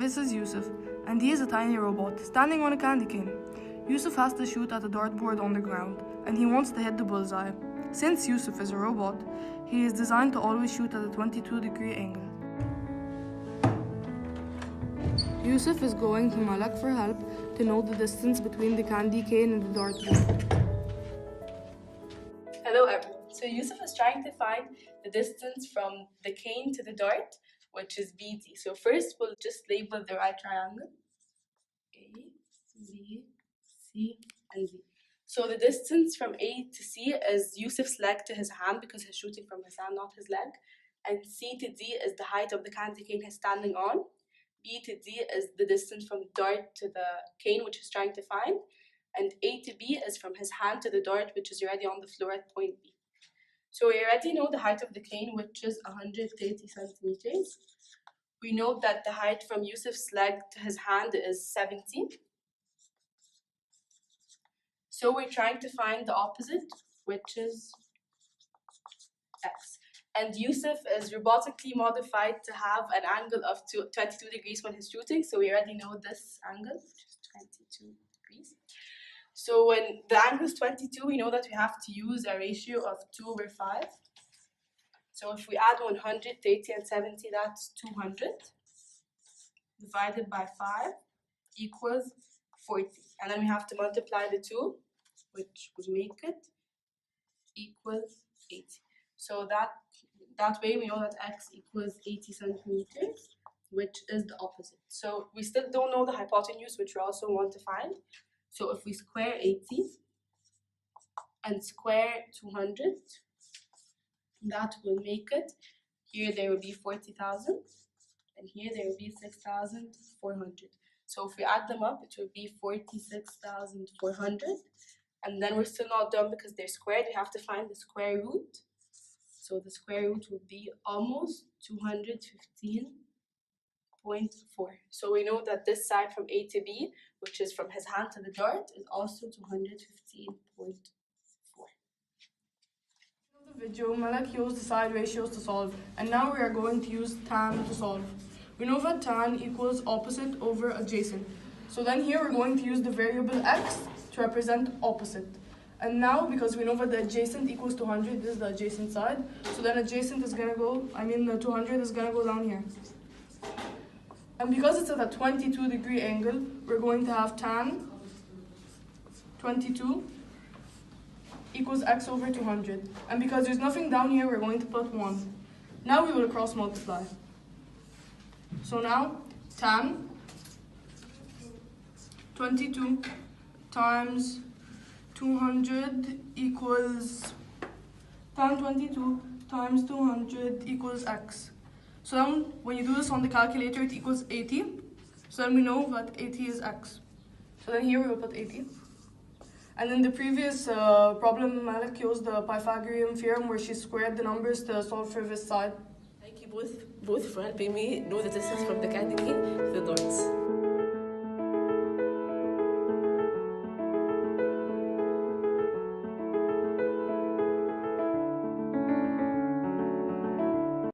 This is Yusuf, and he is a tiny robot standing on a candy cane. Yusuf has to shoot at a dartboard on the ground, and he wants to hit the bullseye. Since Yusuf is a robot, he is designed to always shoot at a 22-degree angle. Yusuf is going to Malak for help to know the distance between the candy cane and the dartboard. Hello everyone. So Yusuf is trying to find the distance from the cane to the dart, which is BD. So first we'll just label the right triangle. A, B, C, and D. So the distance from A to C is Yusuf's leg to his hand because he's shooting from his hand, not his leg. And C to D is the height of the candy cane he's standing on. B to D is the distance from the dart to the cane, which he's trying to find. And A to B is from his hand to the dart, which is already on the floor at point B. So we already know the height of the cane, which is 130 centimeters. We know that the height from Yusuf's leg to his hand is 70. So we're trying to find the opposite, which is X. And Yusuf is robotically modified to have an angle of 22 degrees when he's shooting. So we already know this angle, which is 22 degrees. So when the angle is 22, we know that we have to use a ratio of 2/5. So if we add 130 and 70, that's 200 divided by 5 equals 40. And then we have to multiply the 2, which would make it equals 80. So that way we know that X equals 80 centimeters, which is the opposite. So we still don't know the hypotenuse, which we also want to find. So if we square 80 and square 200, that will make it, here there will be 40,000, and here there will be 6,400. So if we add them up, it will be 46,400. And then we're still not done because they're squared. We have to find the square root. So the square root will be almost 215.4. So we know that this side from A to B, which is from his hand to the dart, is also 215.4. In the video, Malak used the side ratios to solve, and now we are going to use tan to solve. We know that tan equals opposite over adjacent. So then here we're going to use the variable x to represent opposite. And now, because we know that the adjacent equals 200, this is the adjacent side, so then adjacent is gonna go, the 200 is gonna go down here. And because it's at a 22-degree angle, we're going to have tan 22 equals x over 200. And because there's nothing down here, we're going to put 1. Now we will cross multiply. So now, tan 22 times 200 equals, tan 22 times 200 equals x. So then when you do this on the calculator, it equals 80. So then we know that 80 is x. So then here we will put 80. And in the previous problem, Malik used the Pythagorean theorem where she squared the numbers to solve for this side. Thank you both for helping me know the distance from the candy cane.